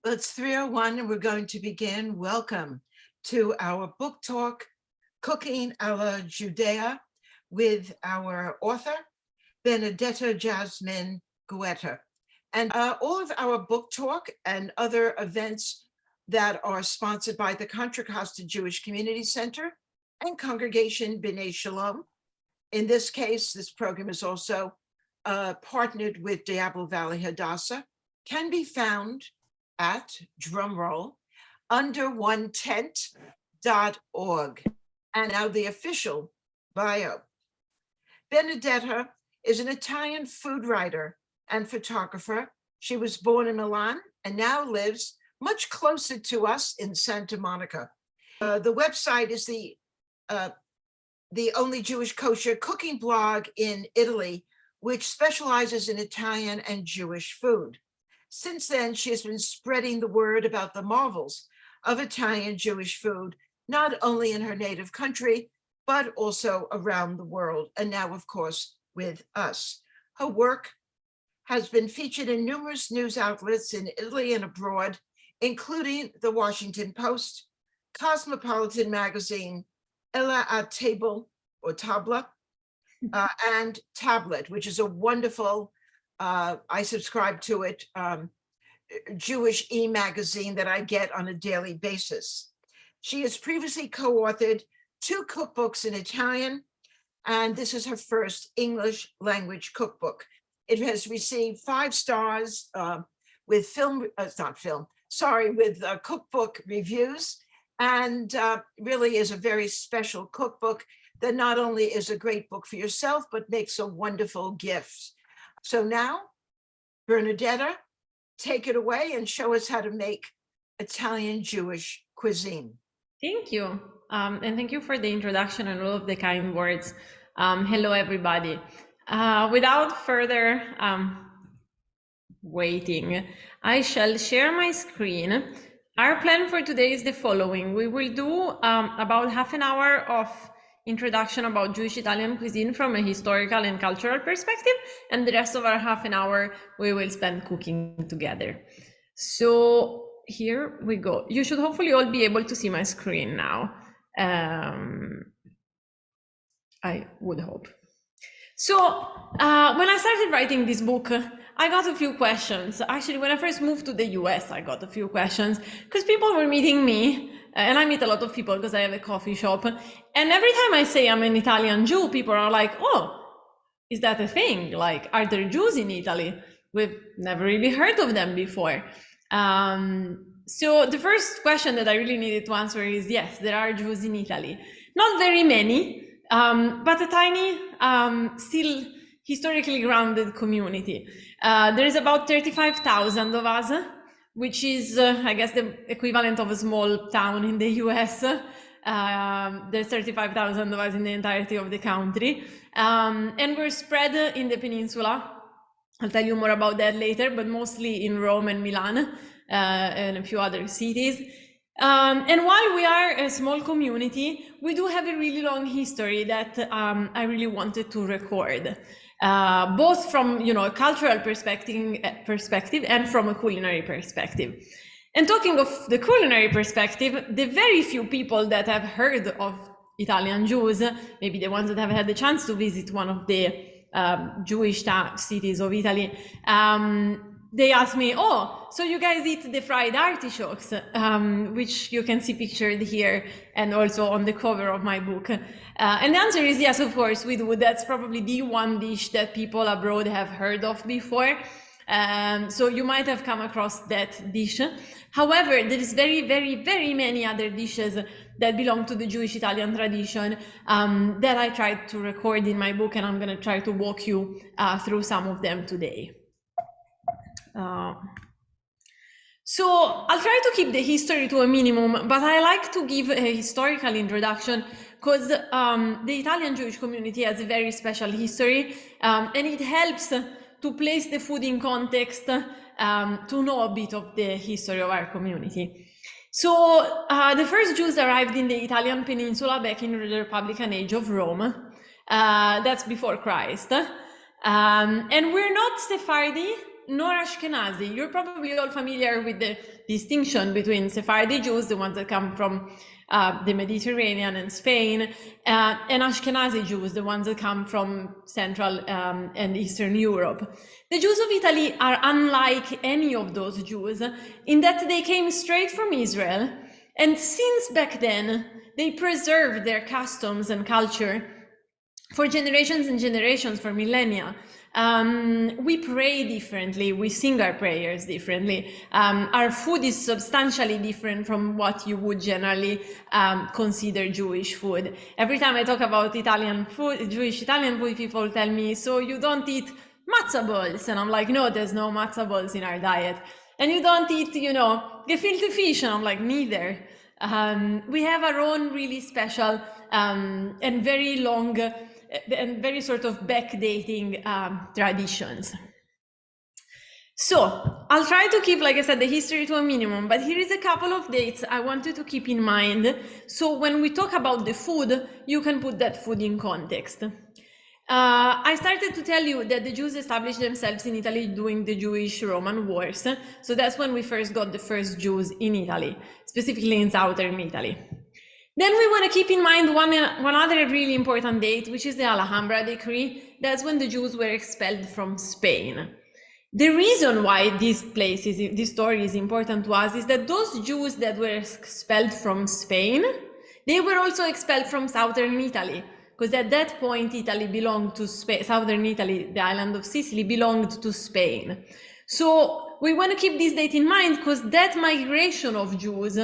Well, it's 3:01 and we're going to begin. Welcome to our book talk, Cooking alla Giudia, with our author, Benedetta Jasmine Guetta. And all of our book talk and other events that are sponsored by the Contra Costa Jewish Community Center and Congregation B'nai Shalom. In this case, this program is also partnered with Diablo Valley Hadassah, can be found at, drumroll, under1tent.org. And now the official bio. Benedetta is an Italian food writer and photographer. She was born in Milan and now lives much closer to us in Santa Monica. The website is the only Jewish kosher cooking blog in Italy, which specializes in Italian and Jewish food. Since then, she has been spreading the word about the marvels of Italian Jewish food, not only in her native country, but also around the world, and now, of course, with us. Her work has been featured in numerous news outlets in Italy and abroad, including the Washington Post, Cosmopolitan Magazine, Alla at Table or Tabla, and Tablet, which is a wonderful, I subscribe to it, Jewish e-magazine that I get on a daily basis. She has previously co-authored 2 cookbooks in Italian, and this is her first English language cookbook. It has received 5 stars with cookbook reviews, and really is a very special cookbook that not only is a great book for yourself, but makes a wonderful gift. So now, Benedetta, take it away and show us how to make Italian Jewish cuisine. Thank you. And thank you for the introduction and all of the kind words. Hello, everybody. Without further waiting, I shall share my screen. Our plan for today is the following. We will do about half an hour of introduction about Jewish Italian cuisine from a historical and cultural perspective, and the rest of our half an hour we will spend cooking together. So here we go. You should hopefully all be able to see my screen now. I would hope. So when I started writing this book, I got a few questions. Actually, when I first moved to the US, I got a few questions because people were meeting me, and I meet a lot of people because I have a coffee shop. And every time I say I'm an Italian Jew, people are like, oh, is that a thing? Like, are there Jews in Italy? We've never really heard of them before. So the first question that I really needed to answer is, yes, there are Jews in Italy. Not very many, but a tiny, still historically grounded community. There is about 35,000 of us, which is, I guess, the equivalent of a small town in the US. There's 35,000 of us in the entirety of the country. And we're spread in the peninsula. I'll tell you more about that later, but mostly in Rome and Milan and a few other cities. And while we are a small community, we do have a really long history that I really wanted to record, both from a cultural perspective and from a culinary perspective. And talking of the culinary perspective, the very few people that have heard of Italian Jews, maybe the ones that have had the chance to visit one of the Jewish cities of Italy, they asked me, oh, so you guys eat the fried artichokes, which you can see pictured here and also on the cover of my book. And the answer is yes, of course we do. That's probably the one dish that people abroad have heard of before. So you might have come across that dish. However, there is very, very, very many other dishes that belong to the Jewish Italian tradition that I tried to record in my book, and I'm going to try to walk you through some of them today. So I'll try to keep the history to a minimum, but I like to give a historical introduction because the Italian Jewish community has a very special history, and it helps to place the food in context, to know a bit of the history of our community. So the first Jews arrived in the Italian peninsula back in the Republican age of Rome. That's before Christ. And we're not Sephardi nor Ashkenazi. You're probably all familiar with the distinction between Sephardi Jews, the ones that come from the Mediterranean and Spain, and Ashkenazi Jews, the ones that come from Central and Eastern Europe. The Jews of Italy are unlike any of those Jews in that they came straight from Israel, and since back then, they preserved their customs and culture for generations and generations, for millennia. We pray differently, we sing our prayers differently. Our food is substantially different from what you would generally consider Jewish food. Every time I talk about Italian food, Jewish Italian food, people tell me, so you don't eat matzah balls? And I'm like, no, there's no matzah balls in our diet. And you don't eat, gefilte fish? And I'm like, neither. We have our own really special and very long and very sort of backdating traditions. So I'll try to keep, like I said, the history to a minimum, but here is a couple of dates I want you to keep in mind. So when we talk about the food, you can put that food in context. I started to tell you that the Jews established themselves in Italy during the Jewish-Roman wars. So that's when we first got the first Jews in Italy, specifically in southern Italy. Then we want to keep in mind one other really important date, which is the Alhambra Decree. That's when the Jews were expelled from Spain. The reason why this story is important to us is that those Jews that were expelled from Spain, they were also expelled from southern Italy, because at that point Italy belonged to Spain. Southern Italy, the island of Sicily, belonged to Spain. So we want to keep this date in mind because that migration of Jews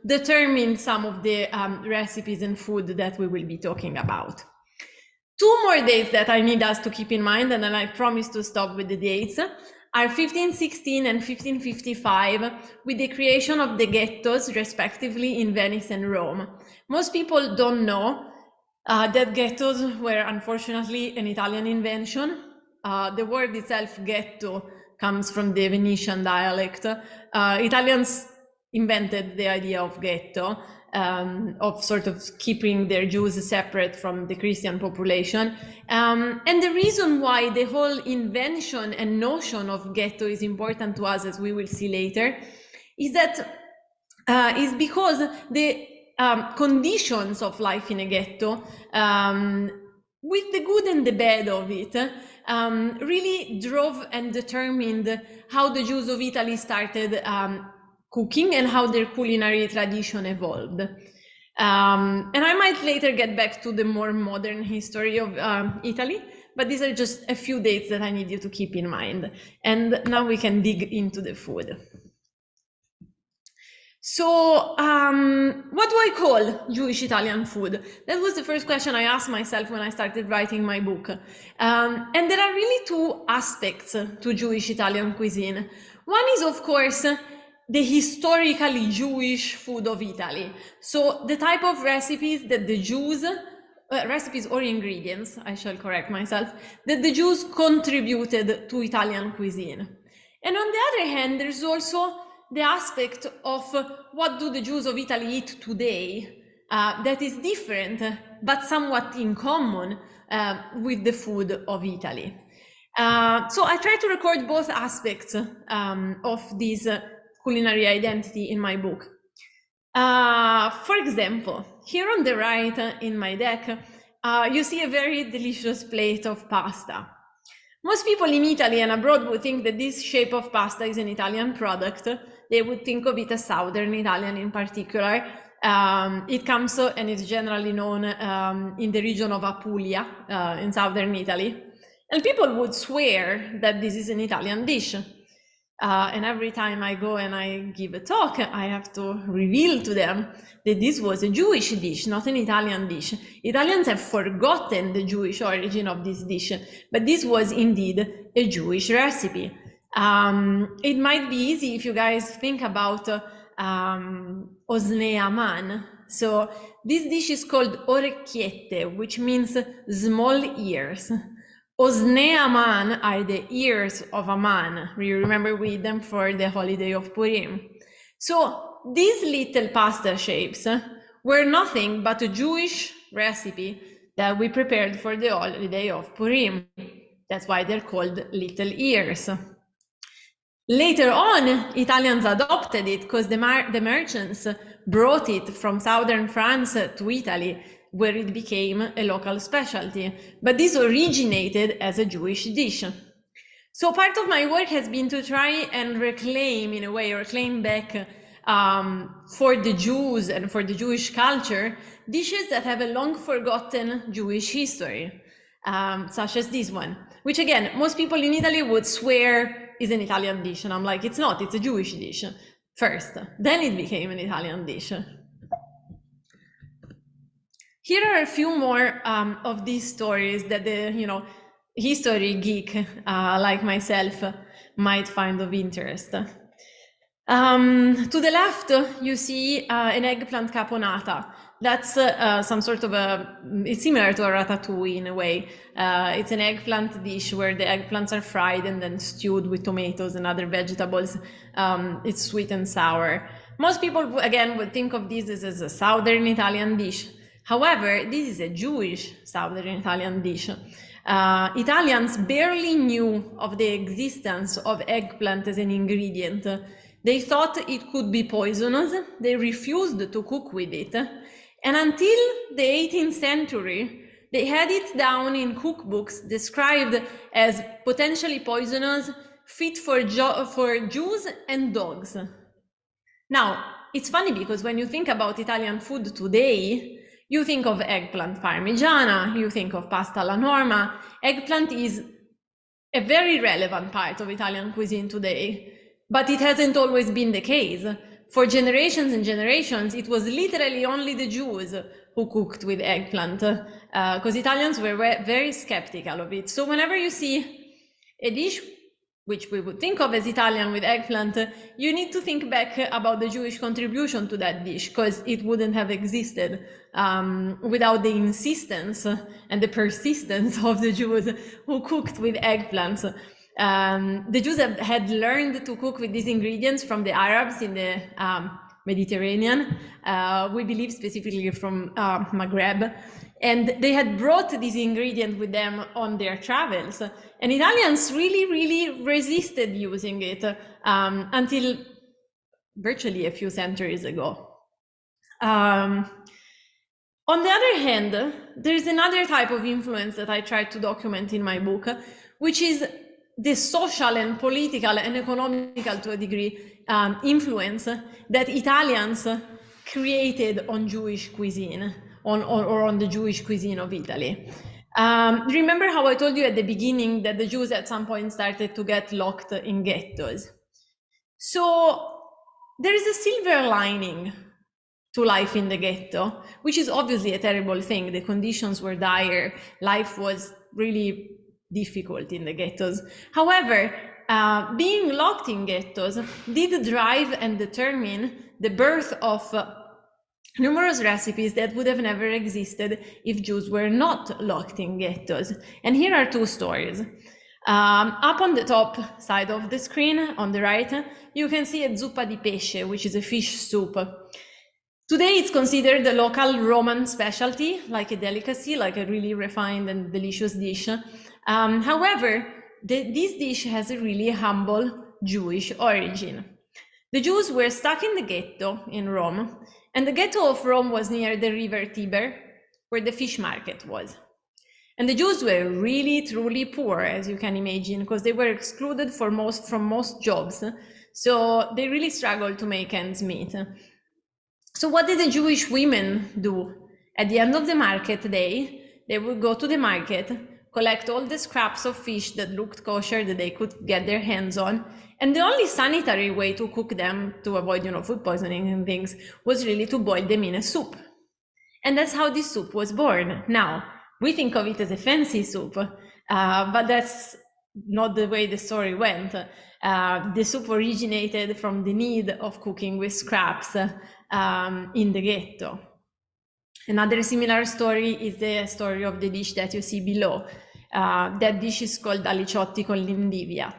determined some of the recipes and food that we will be talking about. Two more dates that I need us to keep in mind, and then I promise to stop with the dates, are 1516 and 1555, with the creation of the ghettos, respectively, in Venice and Rome. Most people don't know that ghettos were unfortunately an Italian invention. The word itself, ghetto, comes from the Venetian dialect. Italians invented the idea of ghetto, of sort of keeping their Jews separate from the Christian population. And the reason why the whole invention and notion of ghetto is important to us, as we will see later, is that is because the conditions of life in a ghetto, with the good and the bad of it, really drove and determined how the Jews of Italy started cooking and how their culinary tradition evolved. And I might later get back to the more modern history of Italy, but these are just a few dates that I need you to keep in mind. And now we can dig into the food. So what do I call Jewish Italian food? That was the first question I asked myself when I started writing my book. And there are really two aspects to Jewish Italian cuisine. One is, of course, the historically Jewish food of Italy. So the type of recipes that the Jews, recipes or ingredients, I shall correct myself, that the Jews contributed to Italian cuisine. And on the other hand, there's also the aspect of what do the Jews of Italy eat today that is different, but somewhat in common with the food of Italy. So I try to record both aspects of this culinary identity in my book. For example, here on the right in my deck, you see a very delicious plate of pasta. Most people in Italy and abroad would think that this shape of pasta is an Italian product. They would think of it as Southern Italian in particular. It comes and it's generally known in the region of Apulia in Southern Italy. And people would swear that this is an Italian dish. And every time I go and I give a talk, I have to reveal to them that this was a Jewish dish, not an Italian dish. Italians have forgotten the Jewish origin of this dish, but this was indeed a Jewish recipe. It might be easy if you guys think about osnei aman. So this dish is called orecchiette, which means small ears. Osnei Aman are the ears of Aman. You remember we eat them for the holiday of Purim. So these little pasta shapes were nothing but a Jewish recipe that we prepared for the holiday of Purim. That's why they're called little ears. Later on, Italians adopted it because the merchants brought it from southern France to Italy, where it became a local specialty. But this originated as a Jewish dish. So part of my work has been to try and reclaim, in a way, or claim back for the Jews and for the Jewish culture, dishes that have a long forgotten Jewish history, such as this one, which again, most people in Italy would swear is an Italian dish. And I'm like, it's not, it's a Jewish dish first, then it became an Italian dish. Here are a few more of these stories that the, history geek like myself might find of interest. To the left, you see an eggplant caponata. That's some sort of it's similar to a ratatouille in a way. It's an eggplant dish where the eggplants are fried and then stewed with tomatoes and other vegetables. It's sweet and sour. Most people, again, would think of this as a Southern Italian dish. However, this is a Jewish Southern Italian dish. Italians barely knew of the existence of eggplant as an ingredient. They thought it could be poisonous. They refused to cook with it. And until the 18th century, they had it down in cookbooks described as potentially poisonous, fit for Jews and dogs. Now, it's funny because when you think about Italian food today, you think of eggplant parmigiana, you think of pasta alla norma. Eggplant is a very relevant part of Italian cuisine today, but it hasn't always been the case. For generations and generations, it was literally only the Jews who cooked with eggplant, because Italians were very skeptical of it. So whenever you see a dish which we would think of as Italian with eggplant, you need to think back about the Jewish contribution to that dish, because it wouldn't have existed without the insistence and the persistence of the Jews who cooked with eggplants. The Jews had learned to cook with these ingredients from the Arabs in the Mediterranean, we believe specifically from Maghreb, and they had brought this ingredient with them on their travels. And Italians really, really resisted using it until virtually a few centuries ago. On the other hand, there's another type of influence that I tried to document in my book, which is the social and political and economical, to a degree, influence that Italians created on Jewish cuisine, or on the Jewish cuisine of Italy. Remember how I told you at the beginning that the Jews at some point started to get locked in ghettos? So there is a silver lining to life in the ghetto, which is obviously a terrible thing. The conditions were dire. Life was really difficult in the ghettos. However, being locked in ghettos did drive and determine the birth of numerous recipes that would have never existed if Jews were not locked in ghettos. And here are two stories. Up on the top side of the screen, on the right, you can see a zuppa di pesce, which is a fish soup. Today, it's considered a local Roman specialty, like a delicacy, like a really refined and delicious dish. However, this dish has a really humble Jewish origin. The Jews were stuck in the ghetto in Rome, and the ghetto of Rome was near the river Tiber, where the fish market was. And the Jews were really, truly poor, as you can imagine, because they were excluded from most jobs. So they really struggled to make ends meet. So what did the Jewish women do? At the end of the market day, they would go to the market, collect all the scraps of fish that looked kosher that they could get their hands on. And the only sanitary way to cook them to avoid, food poisoning and things was really to boil them in a soup. And that's how this soup was born. Now, we think of it as a fancy soup, but that's not the way the story went. The soup originated from the need of cooking with scraps in the ghetto. Another similar story is the story of the dish that you see below. That dish is called aliciotti con l'indivia,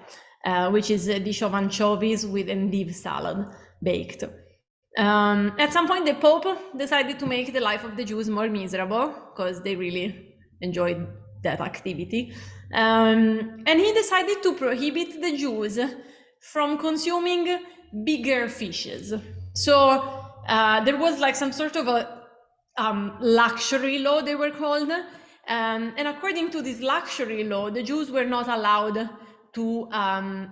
which is a dish of anchovies with endive salad baked. At some point, the Pope decided to make the life of the Jews more miserable because they really enjoyed that activity. And he decided to prohibit the Jews from consuming bigger fishes. So there was like some sort of a luxury law, they were called. And according to this luxury law, the Jews were not allowed to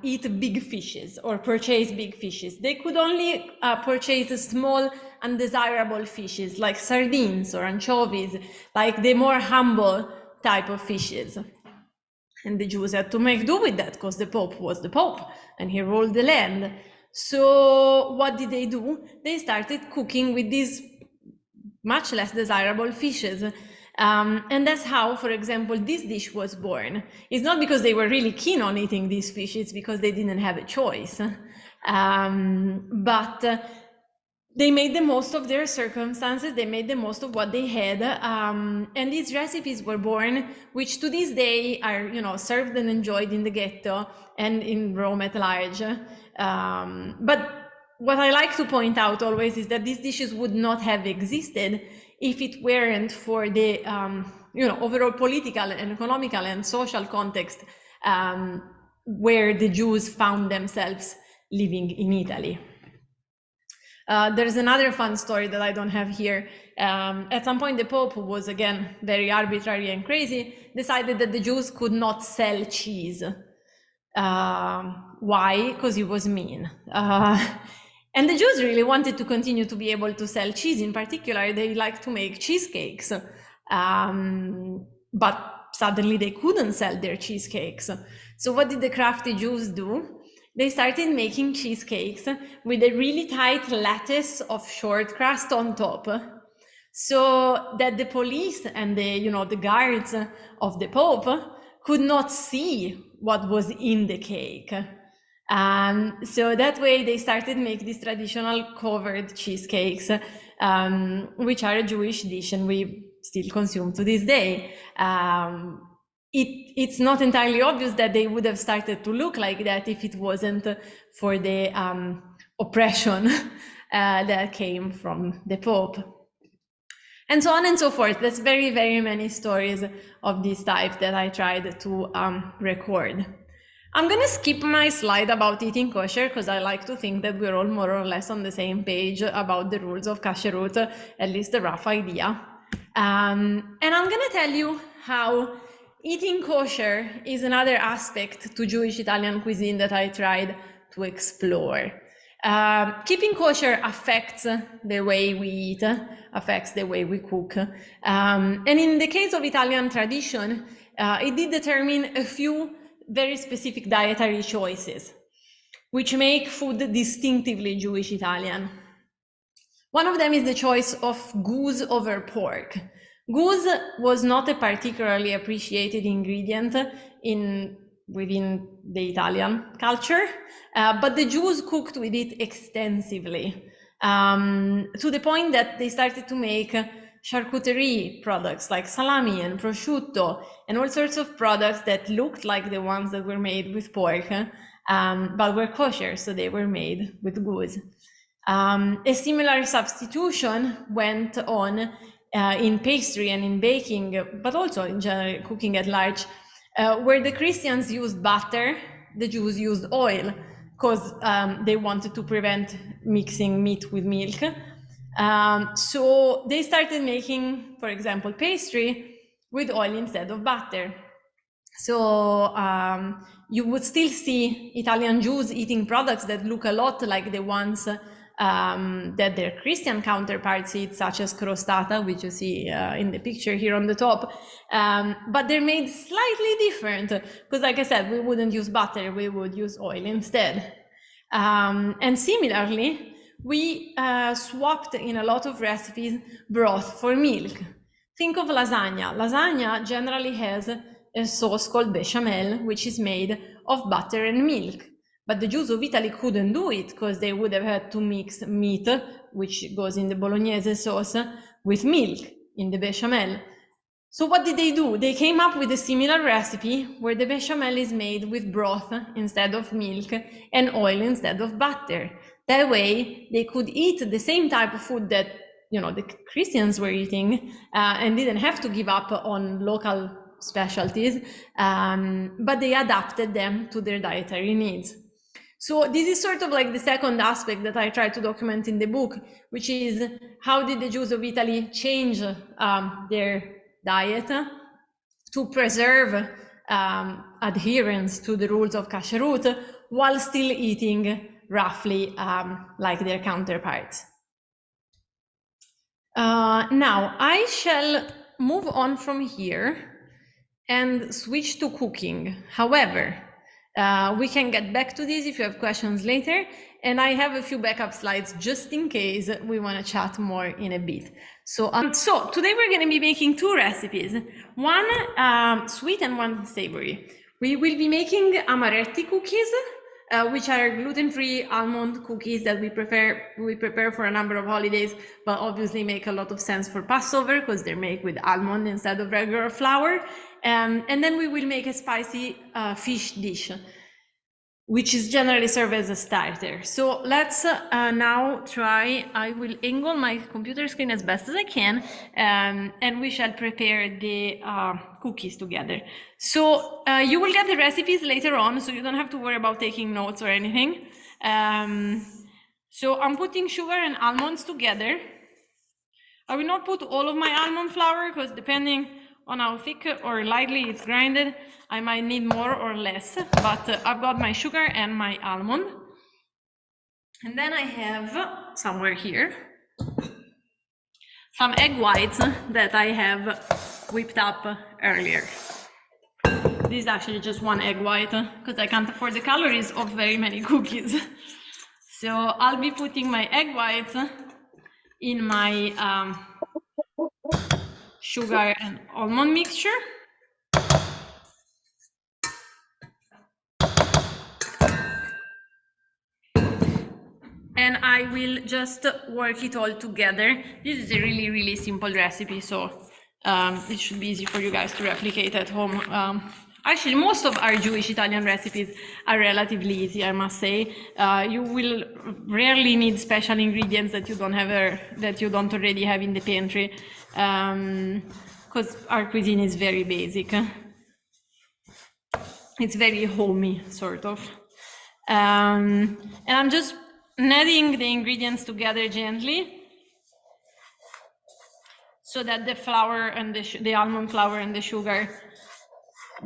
eat big fishes or purchase big fishes. They could only purchase small, undesirable fishes like sardines or anchovies, like the more humble type of fishes. And the Jews had to make do with that because the Pope was the Pope and he ruled the land. So what did they do? They started cooking with these much less desirable fishes. And that's how, for example, this dish was born. It's not because they were really keen on eating these fish, it's because they didn't have a choice. But they made the most of their circumstances, they made the most of what they had, and these recipes were born, which to this day are, served and enjoyed in the ghetto and in Rome at large. But what I like to point out always is that these dishes would not have existed if it weren't for the overall political and economical and social context where the Jews found themselves living in Italy. There's another fun story that I don't have here. At some point, the Pope, who was again very arbitrary and crazy, decided that the Jews could not sell cheese. Why? Because he was mean. And the Jews really wanted to continue to be able to sell cheese. In particular, they liked to make cheesecakes. But suddenly they couldn't sell their cheesecakes. So what did the crafty Jews do? They started making cheesecakes with a really tight lattice of short crust on top, so that the police and the guards of the Pope could not see what was in the cake. So that way they started making these traditional covered cheesecakes, which are a Jewish dish and we still consume to this day. It's not entirely obvious that they would have started to look like that if it wasn't for the oppression that came from the Pope. And so on and so forth. There's very, very many stories of this type that I tried to record. I'm gonna skip my slide about eating kosher because I like to think that we're all more or less on the same page about the rules of kasherut, at least a rough idea. And I'm gonna tell you how eating kosher is another aspect to Jewish Italian cuisine that I tried to explore. Keeping kosher affects the way we eat, affects the way we cook. And in the case of Italian tradition, it did determine a few very specific dietary choices, which make food distinctively Jewish Italian. One of them is the choice of goose over pork. Goose was not a particularly appreciated ingredient within the Italian culture, but the Jews cooked with it extensively, to the point that they started to make charcuterie products like salami and prosciutto and all sorts of products that looked like the ones that were made with pork, but were kosher, so they were made with goose. A similar substitution went on in pastry and in baking, but also in general cooking at large, where the Christians used butter, the Jews used oil, because they wanted to prevent mixing meat with milk. So they started making, for example, pastry with oil instead of butter. So you would still see Italian Jews eating products that look a lot like the ones that their Christian counterparts eat, such as crostata, which you see in the picture here on the top. But they're made slightly different, because like I said, we wouldn't use butter, we would use oil instead. And similarly, we swapped in a lot of recipes broth for milk. Think of lasagna. Lasagna generally has a sauce called bechamel, which is made of butter and milk. But the Jews of Italy couldn't do it because they would have had to mix meat, which goes in the bolognese sauce, with milk in the bechamel. So what did they do? They came up with a similar recipe where the bechamel is made with broth instead of milk and oil instead of butter. That way they could eat the same type of food that the Christians were eating and didn't have to give up on local specialties, but they adapted them to their dietary needs. So this is sort of like the second aspect that I try to document in the book, which is how did the Jews of Italy change their diet to preserve adherence to the rules of kashrut while still eating roughly like their counterparts. Now I shall move on from here and switch to cooking. However, we can get back to this if you have questions later, and I have a few backup slides just in case we want to chat more in a bit. So today we're going to be making two recipes, one sweet and one savory. We will be making amaretti cookies, which are gluten-free almond cookies that we prepare for a number of holidays, but obviously make a lot of sense for Passover because they're made with almond instead of regular flour. And then we will make a spicy fish dish, which is generally served as a starter. So let's now try. I will angle my computer screen as best as I can, and we shall prepare the cookies together. So you will get the recipes later on, so you don't have to worry about taking notes or anything. So I'm putting sugar and almonds together. I will not put all of my almond flour because depending on how thick or lightly it's grinded, I might need more or less, but I've got my sugar and my almond. And then I have somewhere here some egg whites that I have whipped up earlier. This is actually just one egg white because I can't afford the calories of very many cookies. So I'll be putting my egg whites in my sugar and almond mixture. And I will just work it all together. This is a really, really simple recipe, so it should be easy for you guys to replicate at home. Actually, most of our Jewish Italian recipes are relatively easy, I must say. You will rarely need special ingredients that you don't already have in the pantry, because our cuisine is very basic. It's very homey, sort of. And I'm just kneading the ingredients together gently so that the flour and the almond flour and the sugar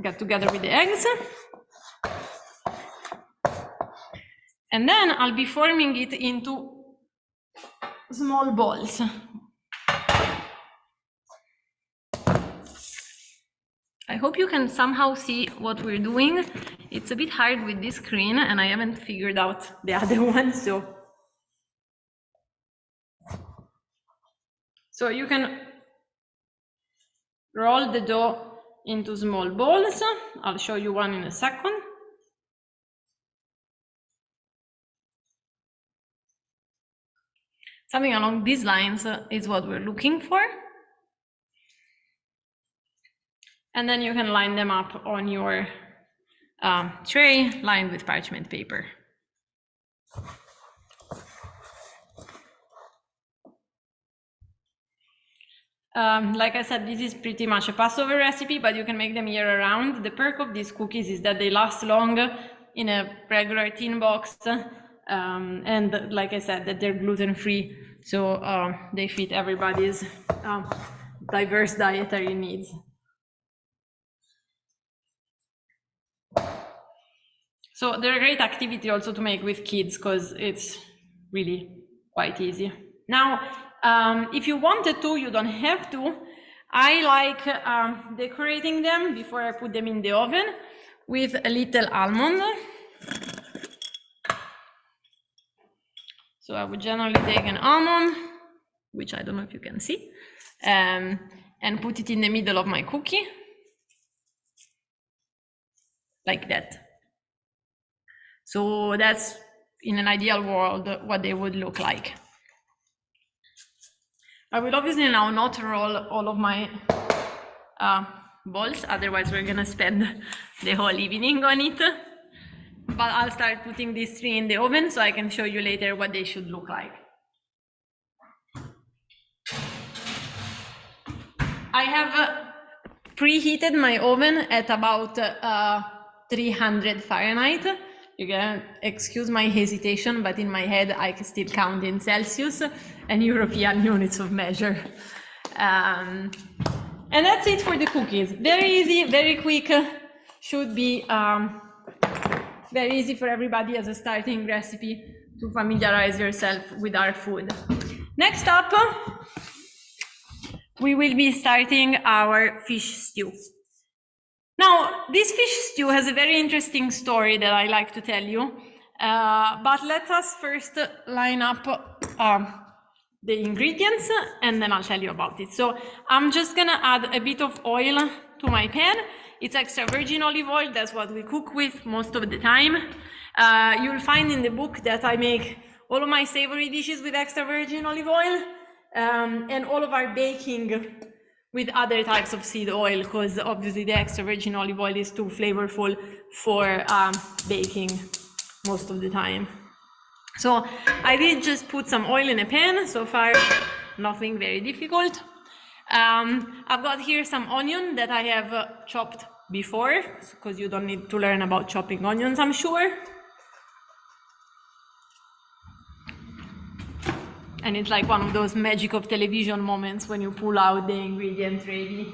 get together with the eggs. And then I'll be forming it into small balls. I hope you can somehow see what we're doing. It's a bit hard with this screen and I haven't figured out the other one, so you can roll the dough into small balls. I'll show you one in a second. Something along these lines is what we're looking for. And then you can line them up on your tray lined with parchment paper. Like I said, this is pretty much a Passover recipe, but you can make them year round. The perk of these cookies is that they last long in a regular tin box, and like I said, that they're gluten-free, so they fit everybody's diverse dietary needs. So they're a great activity also to make with kids because it's really quite easy. Now, if you wanted to, you don't have to. I like decorating them before I put them in the oven with a little almond. So I would generally take an almond, which I don't know if you can see, and put it in the middle of my cookie, like that. So that's, in an ideal world, what they would look like. I will obviously now not roll all of my balls, otherwise we're gonna spend the whole evening on it. But I'll start putting these three in the oven so I can show you later what they should look like. I have preheated my oven at about 300 Fahrenheit. You can excuse my hesitation, but in my head, I can still count in Celsius and European units of measure. And that's it for the cookies. Very easy, very quick, should be very easy for everybody as a starting recipe to familiarize yourself with our food. Next up, we will be starting our fish stew. Now, this fish stew has a very interesting story that I like to tell you, but let us first line up the ingredients and then I'll tell you about it. So I'm just gonna add a bit of oil to my pan. It's extra virgin olive oil, that's what we cook with most of the time. You'll find in the book that I make all of my savory dishes with extra virgin olive oil and all of our baking with other types of seed oil, because obviously the extra virgin olive oil is too flavorful for baking most of the time. So I did just put some oil in a pan, so far nothing very difficult. I've got here some onion that I have chopped before, because you don't need to learn about chopping onions, I'm sure. And it's like one of those magic of television moments when you pull out the ingredients ready.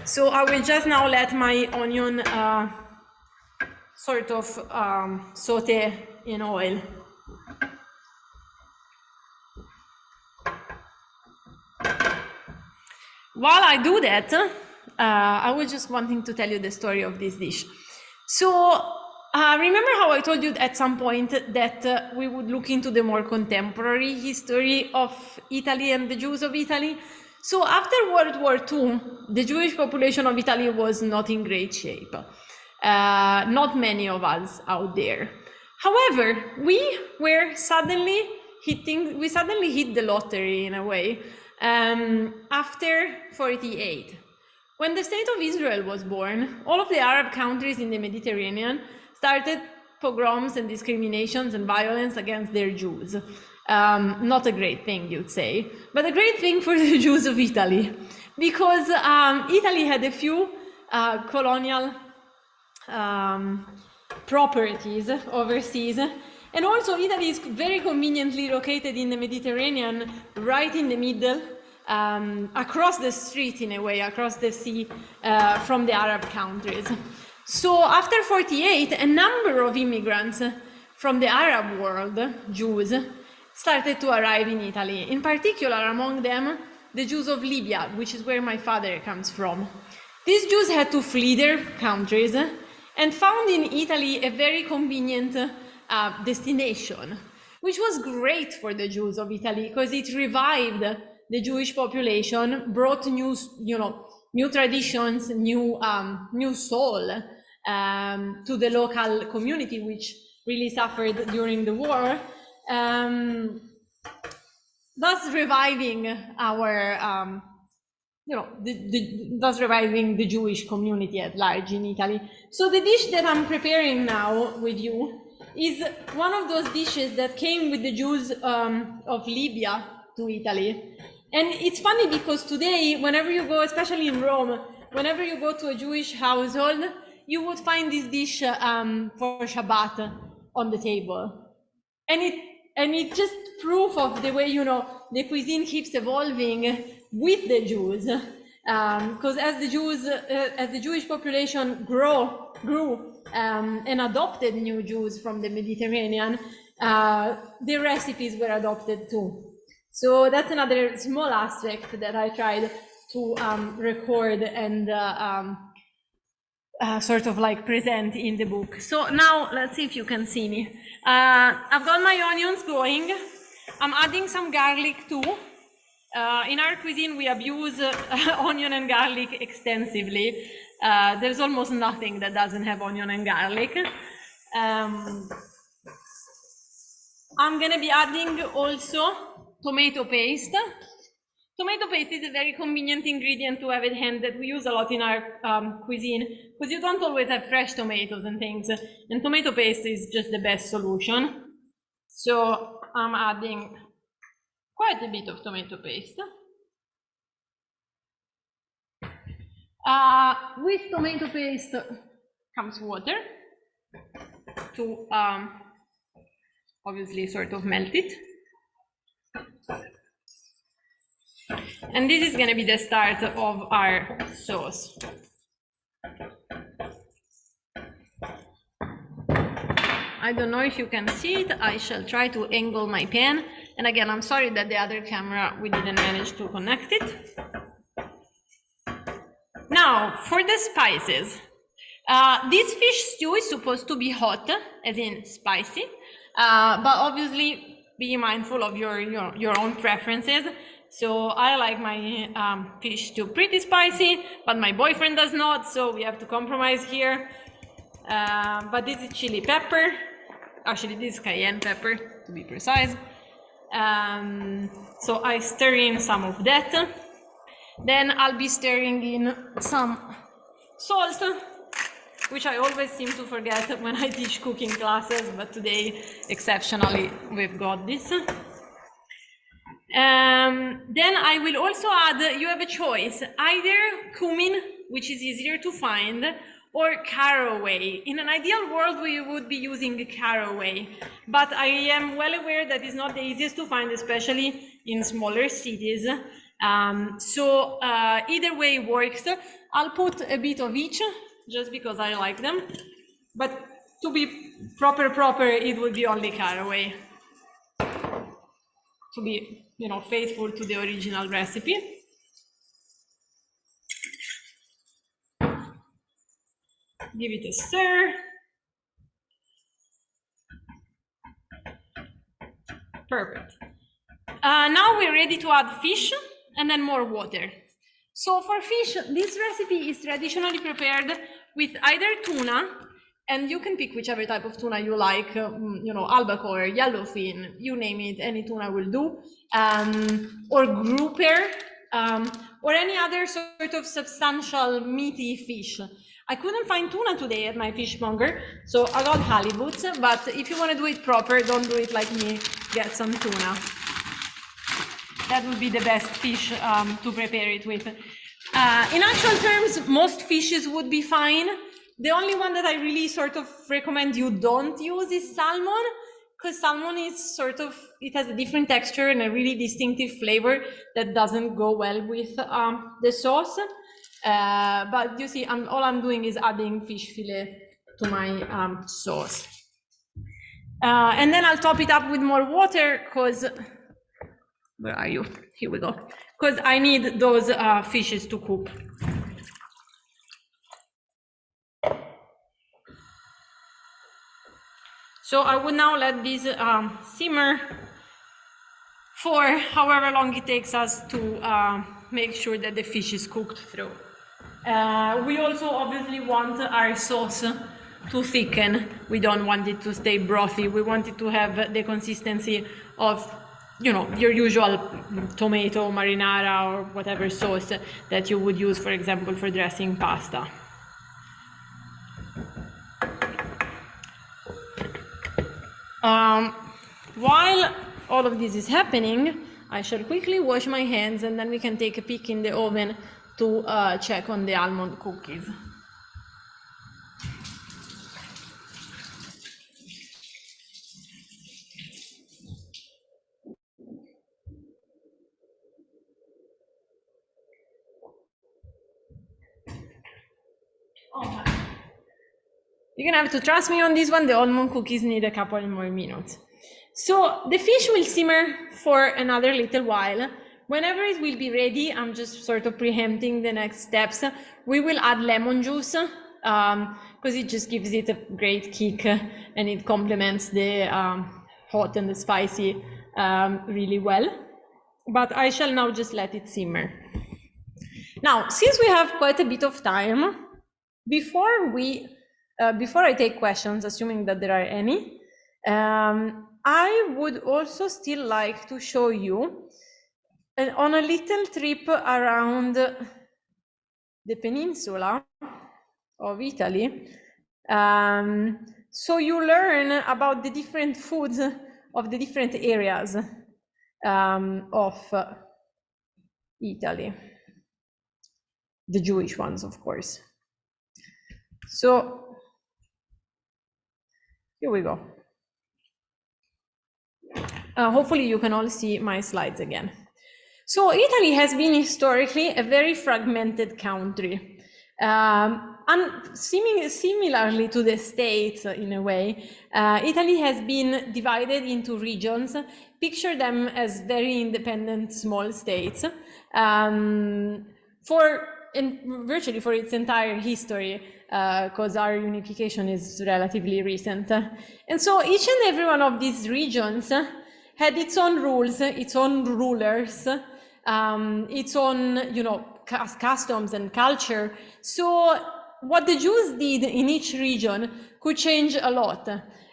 So I will just now let my onion sort of saute in oil. While I do that, I was just wanting to tell you the story of this dish. So remember how I told you at some point that we would look into the more contemporary history of Italy and the Jews of Italy? So after World War II, the Jewish population of Italy was not in great shape. Not many of us out there. However, we suddenly hit the lottery in a way after 48. When the state of Israel was born, all of the Arab countries in the Mediterranean started pogroms and discriminations and violence against their Jews. Not a great thing, you'd say, but a great thing for the Jews of Italy, because Italy had a few colonial properties overseas, and also Italy is very conveniently located in the Mediterranean, right in the middle, across the street in a way, across the sea from the Arab countries. So after 48, a number of immigrants from the Arab world, Jews, started to arrive in Italy. In particular, among them, the Jews of Libya, which is where my father comes from. These Jews had to flee their countries and found in Italy a very convenient destination, which was great for the Jews of Italy because it revived the Jewish population, brought new traditions, new soul to the local community, which really suffered during the war, thus reviving our, thus reviving the Jewish community at large in Italy. So the dish that I'm preparing now with you is one of those dishes that came with the Jews of Libya to Italy. And it's funny because today, whenever you go, especially in Rome, whenever you go to a Jewish household, you would find this dish for Shabbat on the table. And it's just proof of the way, the cuisine keeps evolving with the Jews. Because as the Jewish population grew and adopted new Jews from the Mediterranean, the recipes were adopted too. So that's another small aspect that I tried to record and sort of like present in the book. So now let's see if you can see me. I've got my onions going. I'm adding some garlic too. In our cuisine, we abuse onion and garlic extensively. There's almost nothing that doesn't have onion and garlic. I'm gonna be adding also tomato paste. Tomato paste is a very convenient ingredient to have at hand that we use a lot in our cuisine, because you don't always have fresh tomatoes and things, and tomato paste is just the best solution. So I'm adding quite a bit of tomato paste. With tomato paste, comes water to obviously sort of melt it. And this is going to be the start of our sauce. I don't know if you can see it. I shall try to angle my pan. And again, I'm sorry that the other camera, we didn't manage to connect it. Now, for the spices. This fish stew is supposed to be hot, as in spicy, but obviously be mindful of your own preferences. So I like my fish stew pretty spicy, but my boyfriend does not, so we have to compromise here. But this is chili pepper. Actually, this is cayenne pepper, to be precise. So I stir in some of that. Then I'll be stirring in some salt, which I always seem to forget when I teach cooking classes, but today, exceptionally, we've got this. Then I will also add, you have a choice, either cumin, which is easier to find, or caraway. In an ideal world, we would be using caraway, but I am well aware that it's not the easiest to find, especially in smaller cities. So either way works. I'll put a bit of each, just because I like them, but to be proper, it would be only caraway, to be, faithful to the original recipe. Give it a stir. Perfect. Now we're ready to add fish and then more water. So for fish, this recipe is traditionally prepared with either tuna, and you can pick whichever type of tuna you like, albacore, yellowfin, you name it, any tuna will do, or grouper, or any other sort of substantial meaty fish. I couldn't find tuna today at my fishmonger, so I got halibuts, but if you want to do it proper, don't do it like me, get some tuna. That would be the best fish to prepare it with. In actual terms, most fishes would be fine. The only one that I really sort of recommend you don't use is salmon, because salmon is it has a different texture and a really distinctive flavor that doesn't go well with the sauce. But you see, all I'm doing is adding fish fillet to my sauce. And then I'll top it up with more water, because, where are you? Here we go. Because I need those fishes to cook. So I would now let this simmer for however long it takes us to make sure that the fish is cooked through. We also obviously want our sauce to thicken. We don't want it to stay brothy. We want it to have the consistency of, your usual tomato, marinara, or whatever sauce that you would use, for example, for dressing pasta. While all of this is happening, I shall quickly wash my hands, and then we can take a peek in the oven to check on the almond cookies. Okay. You're gonna have to trust me on this one. The almond cookies need a couple more minutes. So the fish will simmer for another little while. Whenever it will be ready, I'm just sort of preempting the next steps. We will add lemon juice, because it just gives it a great kick and it complements the hot and the spicy really well. But I shall now just let it simmer. Now, since we have quite a bit of time, before I take questions, assuming that there are any, I would also still like to show you on a little trip around the peninsula of Italy. So you learn about the different foods of the different areas of Italy, the Jewish ones, of course. So Here we go. Hopefully you can all see my slides again. So Italy has been historically a very fragmented country. And similarly to the States in a way, Italy has been divided into regions. Picture them as very independent small states virtually for its entire history, because our unification is relatively recent. And so each and every one of these regions had its own rules, its own rulers, its own, customs and culture. So what the Jews did in each region could change a lot.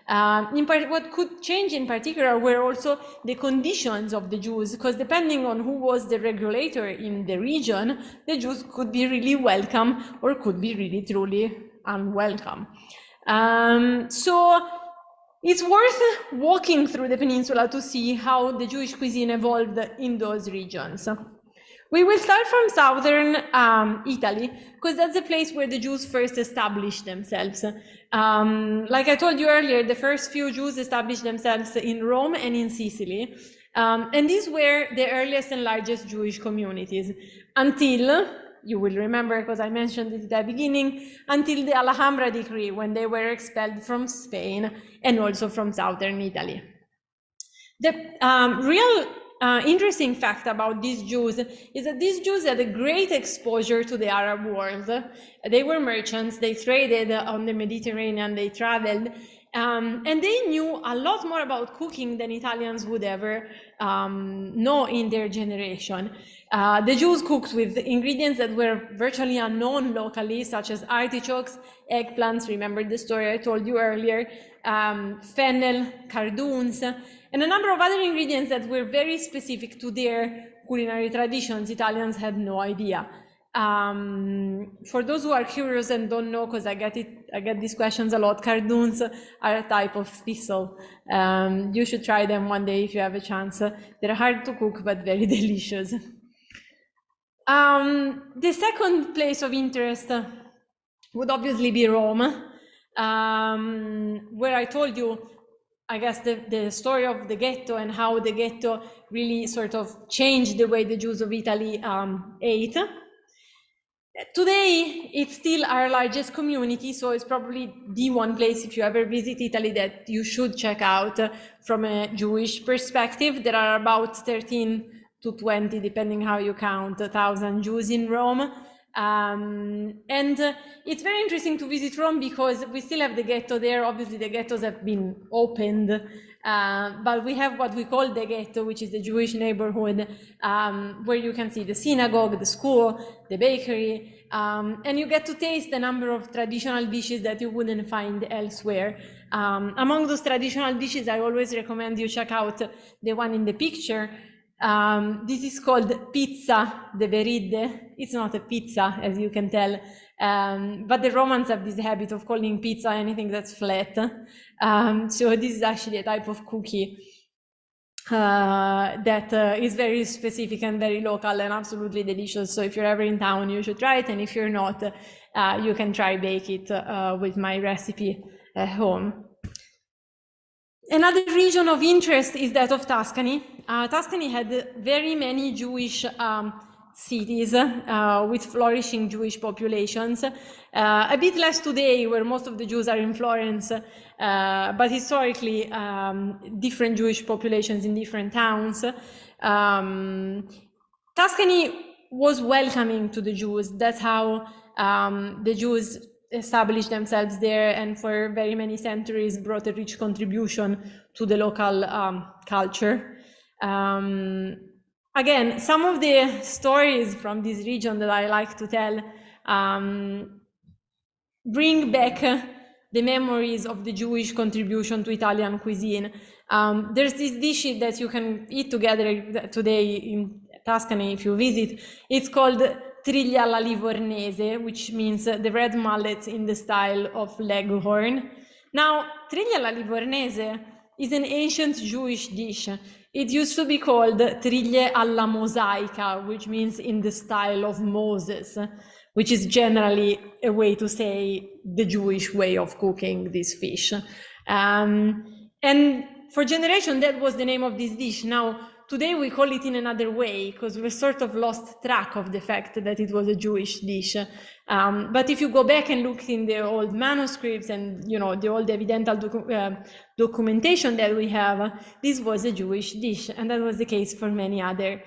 What could change in particular were also the conditions of the Jews, because depending on who was the regulator in the region, the Jews could be really welcome or could be really truly unwelcome. So it's worth walking through the peninsula to see how the Jewish cuisine evolved in those regions. We will start from southern Italy, because that's the place where the Jews first established themselves. Like I told you earlier, the first few Jews established themselves in Rome and in Sicily. And these were the earliest and largest Jewish communities until, you will remember because I mentioned it at the beginning, until the Alhambra decree, when they were expelled from Spain and also from southern Italy. The real interesting fact about these Jews is that these Jews had a great exposure to the Arab world. They were merchants, they traded on the Mediterranean, they traveled, and they knew a lot more about cooking than Italians would ever know in their generation. The Jews cooked with ingredients that were virtually unknown locally, such as artichokes, eggplants, remember the story I told you earlier, fennel, cardoons, and a number of other ingredients that were very specific to their culinary traditions. Italians had no idea. For those who are curious and don't know, because I get these questions a lot, cardoons are a type of thistle. You should try them one day if you have a chance. They're hard to cook, but very delicious. The second place of interest would obviously be Rome, where I told you, I guess, the story of the ghetto and how the ghetto really sort of changed the way the Jews of Italy ate. Today, it's still our largest community, so it's probably the one place, if you ever visit Italy, that you should check out from a Jewish perspective. There are about 13 to 20, depending how you count, 1,000 Jews in Rome. And it's very interesting to visit Rome because we still have the ghetto there. Obviously, the ghettos have been opened, but we have what we call the ghetto, which is the Jewish neighborhood, where you can see the synagogue, the school, the bakery, and you get to taste a number of traditional dishes that you wouldn't find elsewhere. Among those traditional dishes, I always recommend you check out the one in the picture. This is called pizza de veride. It's not a pizza, as you can tell, but the Romans have this habit of calling pizza anything that's flat. So this is actually a type of cookie that is very specific and very local and absolutely delicious. So if you're ever in town, you should try it. And if you're not, you can try bake it with my recipe at home. Another region of interest is that of Tuscany. Tuscany had very many Jewish cities with flourishing Jewish populations. A bit less today, where most of the Jews are in Florence, but historically different Jewish populations in different towns. Tuscany was welcoming to the Jews. That's how the Jews established themselves there, and for very many centuries brought a rich contribution to the local culture. Again, some of the stories from this region that I like to tell bring back the memories of the Jewish contribution to Italian cuisine. There's this dish that you can eat together today in Tuscany if you visit. It's called triglia alla livornese, which means the red mullet in the style of Leghorn. Now, triglia alla livornese is an ancient Jewish dish. It used to be called triglie alla mosaica, which means in the style of Moses, which is generally a way to say the Jewish way of cooking this fish. And for generation, that was the name of this dish. Now, today we call it in another way because we sort of lost track of the fact that it was a Jewish dish. But if you go back and look in the old manuscripts and the old evidential documentation that we have, this was a Jewish dish, and that was the case for many other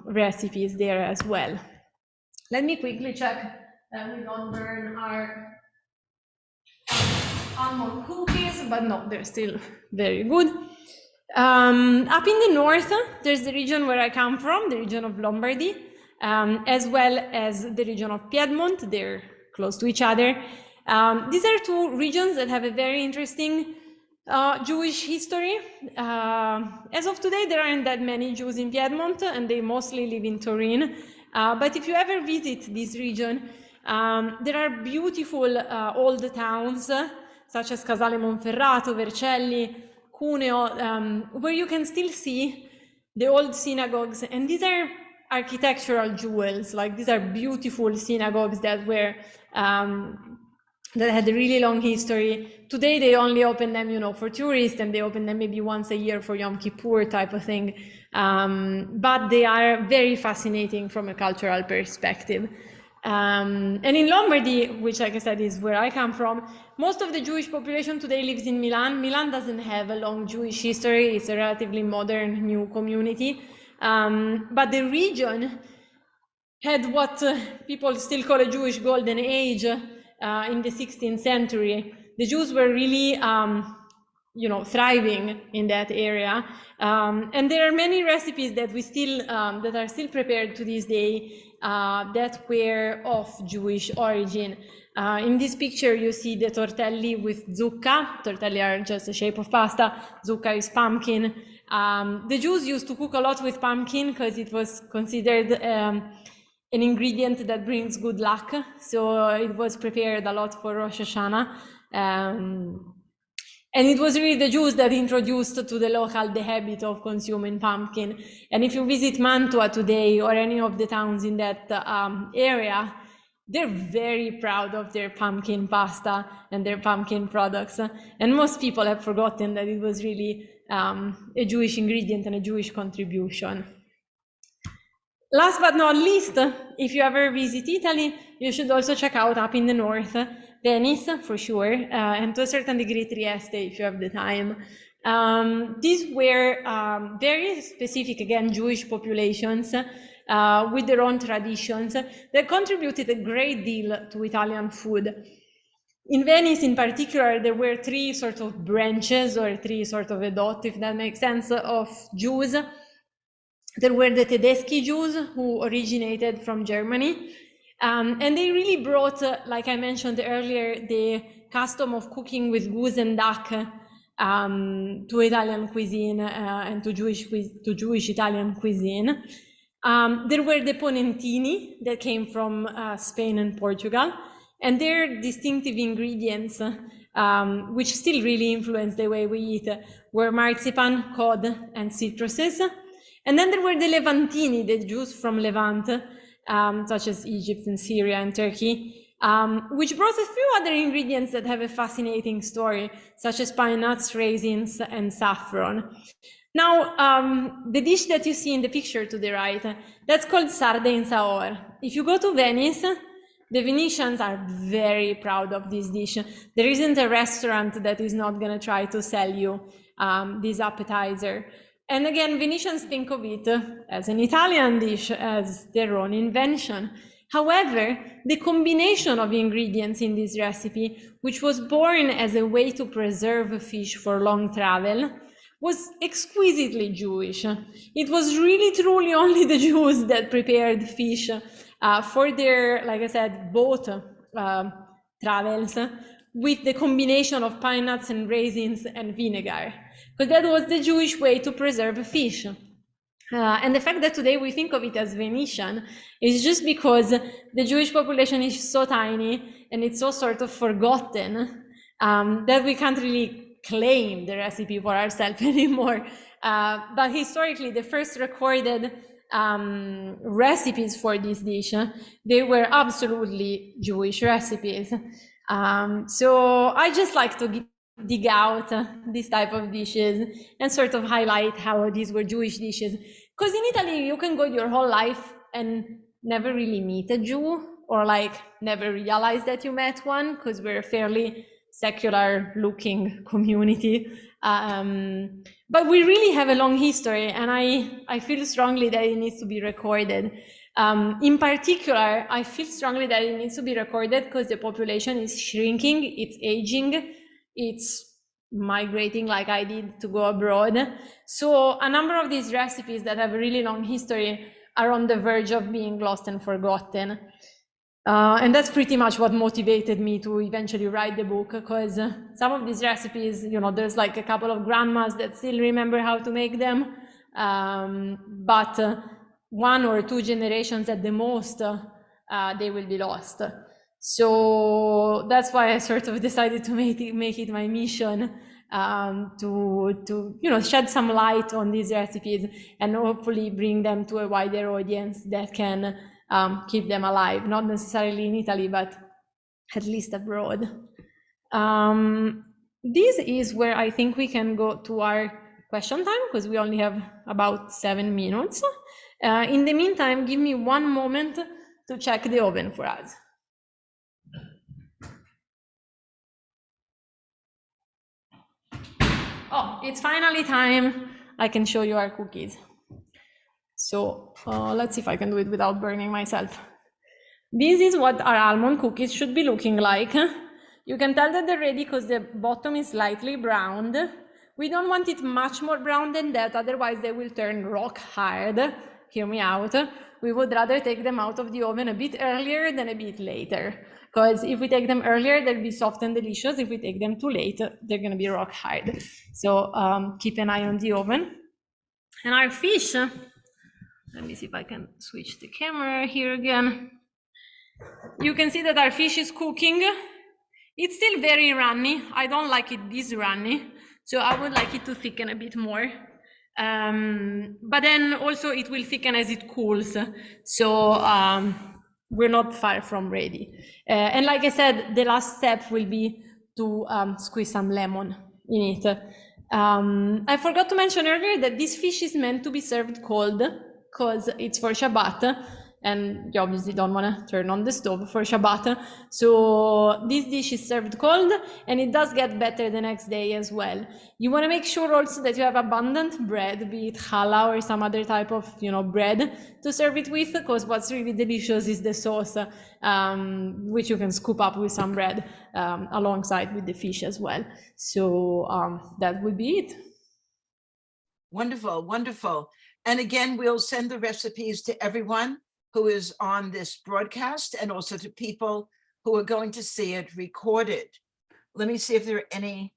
recipes there as well. Let me quickly check that we don't burn our almond cookies, but no, they're still very good. Up in the north, there's the region where I come from, the region of Lombardy, as well as the region of Piedmont. They're close to each other. These are two regions that have a very interesting Jewish history. As of today, there aren't that many Jews in Piedmont, and they mostly live in Turin. But if you ever visit this region, there are beautiful old towns, such as Casale Monferrato, Vercelli, Cuneo, where you can still see the old synagogues. And these are architectural jewels, like these are beautiful synagogues that were that had a really long history. Today they only open them, for tourists, and they open them maybe once a year for Yom Kippur type of thing. But they are very fascinating from a cultural perspective. And in Lombardy, which, like I said, is where I come from, most of the Jewish population today lives in Milan. Milan doesn't have a long Jewish history. It's a relatively modern, new community. But the region had what people still call a Jewish golden age in the 16th century. The Jews were really thriving in that area. And there are many recipes that we still, that are still prepared to this day that were of Jewish origin. In this picture, you see the tortelli with zucca. Tortelli are just a shape of pasta. Zucca is pumpkin. The Jews used to cook a lot with pumpkin because it was considered an ingredient that brings good luck. So it was prepared a lot for Rosh Hashanah. And it was really the Jews that introduced to the local the habit of consuming pumpkin. And if you visit Mantua today or any of the towns in that area, they're very proud of their pumpkin pasta and their pumpkin products. And most people have forgotten that it was really a Jewish ingredient and a Jewish contribution. Last but not least, if you ever visit Italy, you should also check out up in the north, Venice for sure, and to a certain degree Trieste if you have the time. These were very specific, again, Jewish populations with their own traditions that contributed a great deal to Italian food. In Venice in particular, there were three sort of branches, or three sort of edot, if that makes sense, of Jews. There were the Tedeschi Jews who originated from Germany, and they really brought, like I mentioned earlier, the custom of cooking with goose and duck to Italian cuisine and to Jewish Italian cuisine. There were the Ponentini that came from Spain and Portugal, and their distinctive ingredients, which still really influence the way we eat, were marzipan, cod, and citruses. And then there were the Levantini, the Jews from Levant, such as Egypt and Syria and Turkey, which brought a few other ingredients that have a fascinating story, such as pine nuts, raisins, and saffron. Now, the dish that you see in the picture to the right, that's called sarde in saor. If you go to Venice, the Venetians are very proud of this dish. There isn't a restaurant that is not going to try to sell you this appetizer. And again, Venetians think of it as an Italian dish, as their own invention. However, the combination of ingredients in this recipe, which was born as a way to preserve fish for long travel, was exquisitely Jewish. It was really truly only the Jews that prepared fish for their, like I said, boat travels, with the combination of pine nuts and raisins and vinegar, because that was the Jewish way to preserve fish. And the fact that today we think of it as Venetian is just because the Jewish population is so tiny and it's so sort of forgotten that we can't really claim the recipe for ourselves anymore. But historically, the first recorded recipes for this dish, they were absolutely Jewish recipes. So I just like to give dig out this type of dishes and sort of highlight how these were Jewish dishes. Because in Italy, you can go your whole life and never really meet a Jew, or like never realize that you met one, because we're a fairly secular looking community. But we really have a long history, and I feel strongly that it needs to be recorded. In particular, I feel strongly that it needs to be recorded because the population is shrinking, it's aging, it's migrating like I did to go abroad. So a number of these recipes that have a really long history are on the verge of being lost and forgotten. And that's pretty much what motivated me to eventually write the book, because some of these recipes, you know, there's like a couple of grandmas that still remember how to make them, but one or two generations at the most, they will be lost. So that's why I sort of decided to make it my mission, to you know, shed some light on these recipes and hopefully bring them to a wider audience that can keep them alive, not necessarily in Italy, but at least abroad. This is where I think we can go to our question time, because we only have about 7 minutes. In the meantime, give me one moment to check the oven for us. Oh, it's finally time. I can show you our cookies. So let's see if I can do it without burning myself. This is what our almond cookies should be looking like. You can tell that they're ready because the bottom is slightly browned. We don't want it much more brown than that, otherwise they will turn rock hard. Hear me out. We would rather take them out of the oven a bit earlier than a bit later, because if we take them earlier, they'll be soft and delicious. If we take them too late, they're gonna be rock hard. So keep an eye on the oven. And our fish, let me see if I can switch the camera here again. You can see that our fish is cooking. It's still very runny. I don't like it this runny, so I would like it to thicken a bit more. But then also it will thicken as it cools. So we're not far from ready. And like I said, the last step will be to squeeze some lemon in it. I forgot to mention earlier that this fish is meant to be served cold because it's for Shabbat, and you obviously don't want to turn on the stove for Shabbat. So this dish is served cold, and it does get better the next day as well. You want to make sure also that you have abundant bread, be it challah or some other type of, you know, bread to serve it with, because what's really delicious is the sauce, which you can scoop up with some bread alongside with the fish as well. So that would be it. Wonderful, wonderful. And again, we'll send the recipes to everyone who is on this broadcast, and also to people who are going to see it recorded. Let me see if there are any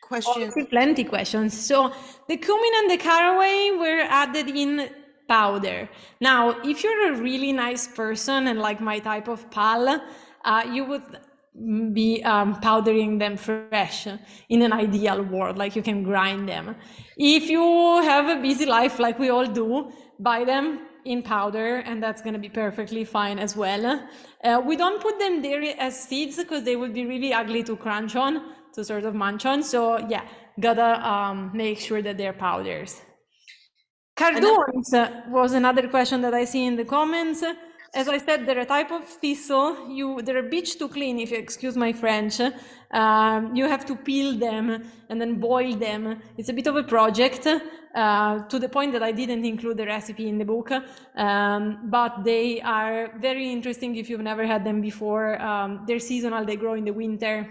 questions. Oh, plenty questions. So the cumin and the caraway were added in powder. Now, if you're a really nice person and like my type of pal, you would be powdering them fresh in an ideal world, like you can grind them. If you have a busy life like we all do, buy them in powder, and that's going to be perfectly fine as well. We don't put them there as seeds because they would be really ugly to crunch on, to sort of munch on. So yeah, gotta make sure that they're powders. Cardoons was another question that I see in the comments. As I said, they're a type of thistle. They're a bitch to clean, if you excuse my French. You have to peel them and then boil them. It's a bit of a project, to the point that I didn't include the recipe in the book. But they are very interesting if you've never had them before. They're seasonal, they grow in the winter.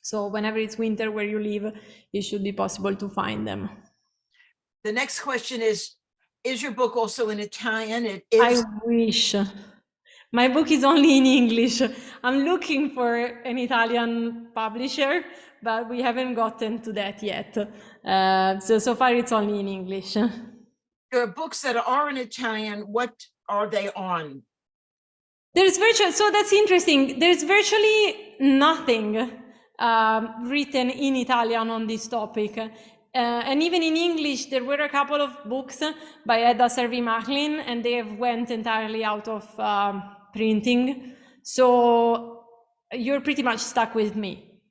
So whenever it's winter where you live, it should be possible to find them. The next question is your book also in Italian? It is. I wish. My book is only in English. I'm looking for an Italian publisher, but we haven't gotten to that yet. So far it's only in English. There are books that are in Italian. What are they on? So that's interesting. There's virtually nothing written in Italian on this topic. And even in English, there were a couple of books by Edda Servi-Macklin, and they have went entirely out of printing. So you're pretty much stuck with me.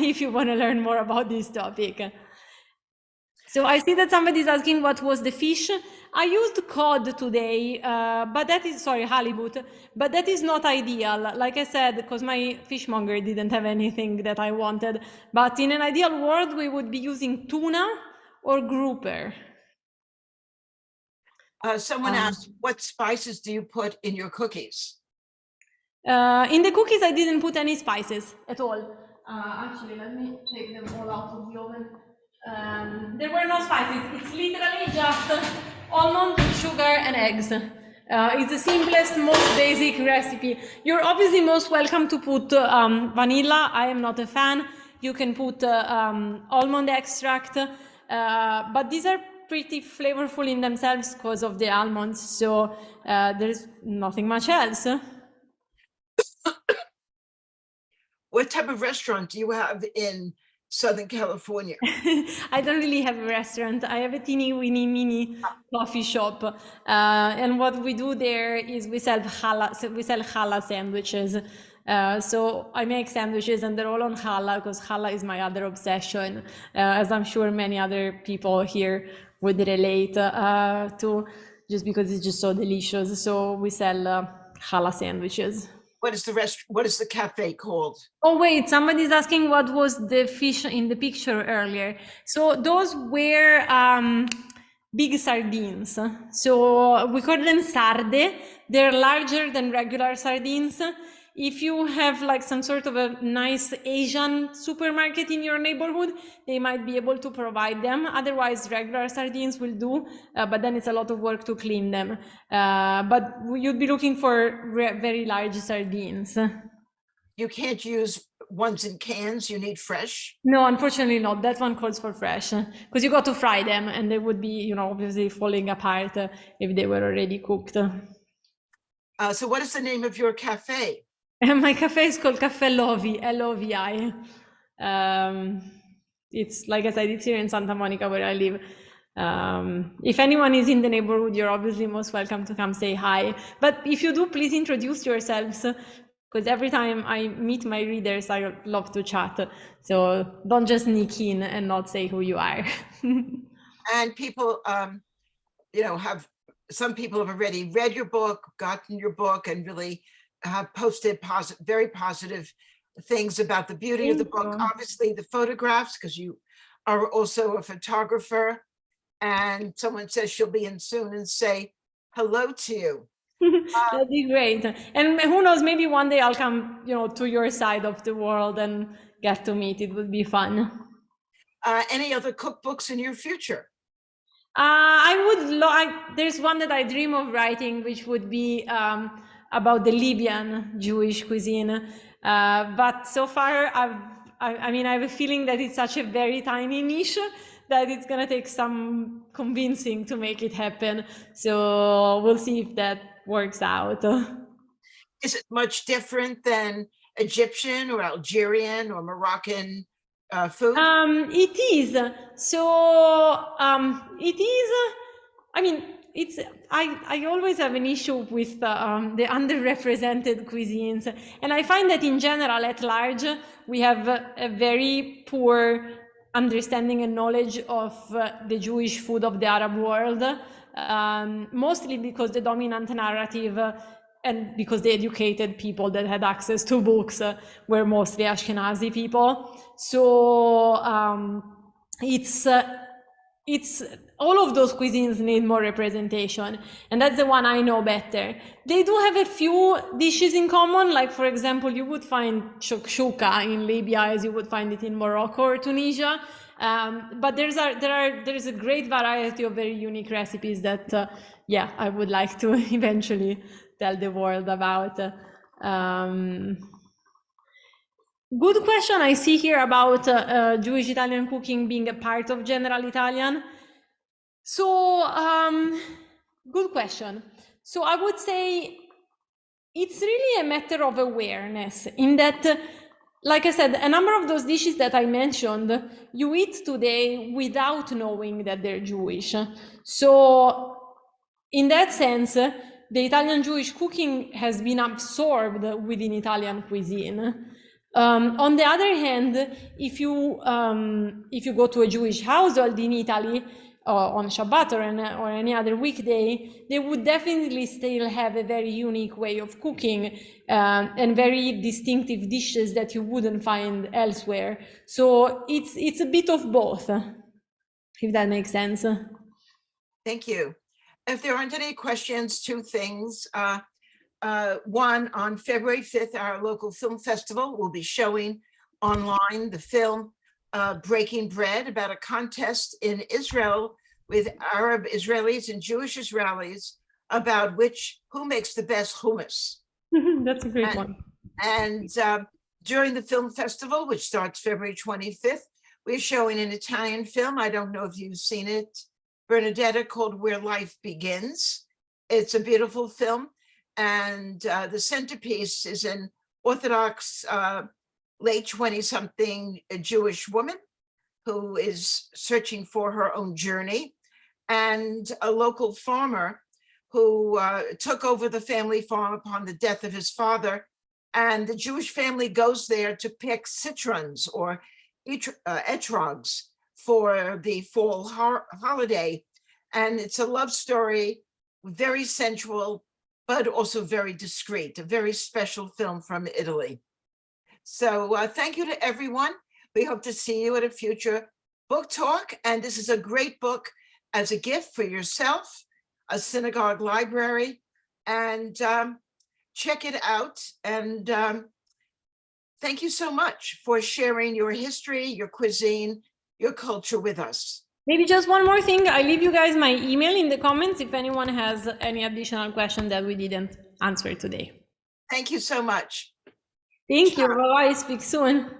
if you want to learn more about this topic. So I see that somebody's asking what was the fish. I used cod today, but that is, sorry, halibut, but that is not ideal. Like I said, because my fishmonger didn't have anything that I wanted. But in an ideal world, we would be using tuna or grouper. Someone asked, what spices do you put in your cookies? In the cookies, I didn't put any spices at all. Actually, let me take them all out of the oven. There were no spices. It's literally just almond, sugar, and eggs. It's the simplest, most basic recipe. You're obviously most welcome to put vanilla. I am not a fan. You can put almond extract, but these are pretty flavorful in themselves because of the almonds. So there's nothing much else. What type of restaurant do you have in Southern California? I don't really have a restaurant. I have a teeny weeny mini coffee shop. And what we do there is we sell challah sandwiches. So I make sandwiches and they're all on challah because challah is my other obsession, as I'm sure many other people here would relate to, just because it's just so delicious. So we sell challah sandwiches. What is the cafe called? Oh wait, somebody's asking what was the fish in the picture earlier. So those were big sardines. So we call them sarde. They're larger than regular sardines. If you have like some sort of a nice Asian supermarket in your neighborhood, they might be able to provide them. Otherwise, regular sardines will do, but then it's a lot of work to clean them. But you'd be looking for very large sardines. You can't use ones in cans, you need fresh? No, unfortunately not. That one calls for fresh, because you got to fry them and they would be, obviously falling apart if they were already cooked. So what is the name of your cafe? My cafe is called Caffè Lovi, Lovi. It's, like I said, it's here in Santa Monica where I live. If anyone is in the neighborhood, you're obviously most welcome to come say hi. But if you do, please introduce yourselves, because every time I meet my readers, I love to chat. So don't just sneak in and not say who you are. And people, some people have already read your book, gotten your book, and really have posted very positive things about the beauty of the book. Obviously the photographs, because you are also a photographer, and someone says she'll be in soon and say hello to you. That'd be great. And who knows, maybe one day I'll come, to your side of the world and get to meet. It would be fun. Any other cookbooks in your future? There's one that I dream of writing, which would be about the Libyan Jewish cuisine. But so far, I have a feeling that it's such a very tiny niche that it's going to take some convincing to make it happen. So we'll see if that works out. Is it much different than Egyptian or Algerian or Moroccan food? It is. So it is. I always have an issue with the underrepresented cuisines, and I find that in general, at large, we have a very poor understanding and knowledge of the Jewish food of the Arab world, mostly because the dominant narrative and because the educated people that had access to books were mostly Ashkenazi people. So it's all of those cuisines need more representation, and that's the one I know better. They do have a few dishes in common, like for example, you would find shakshuka in Libya as you would find it in Morocco or Tunisia, but there is a great variety of very unique recipes that I would like to eventually tell the world about. Good question I see here about Jewish Italian cooking being a part of general Italian. So, good question. So I would say it's really a matter of awareness, in that, like I said, a number of those dishes that I mentioned, you eat today without knowing that they're Jewish. So in that sense, the Italian Jewish cooking has been absorbed within Italian cuisine. On the other hand, if you go to a Jewish household in Italy on Shabbat or any other weekday, they would definitely still have a very unique way of cooking and very distinctive dishes that you wouldn't find elsewhere. So it's a bit of both, if that makes sense. Thank you. If there aren't any questions, two things. One, on February 5th, our local film festival will be showing online the film Breaking Bread, about a contest in Israel with Arab Israelis and Jewish Israelis about who makes the best hummus. That's a great one. And during the film festival, which starts February 25th, we're showing an Italian film. I don't know if you've seen it, Benedetta, called Where Life Begins. It's a beautiful film. And the centerpiece is an Orthodox late 20-something Jewish woman who is searching for her own journey, and a local farmer who took over the family farm upon the death of his father. And the Jewish family goes there to pick citrons or etrogs for the fall holiday. And it's a love story, very sensual, but also very discreet, a very special film from Italy. So thank you to everyone. We hope to see you at a future book talk. And this is a great book as a gift for yourself, a synagogue library, and check it out. And thank you so much for sharing your history, your cuisine, your culture with us. Maybe just one more thing. I leave you guys my email in the comments if anyone has any additional question that we didn't answer today. Thank you so much. Thank you. Bye-bye. Speak soon.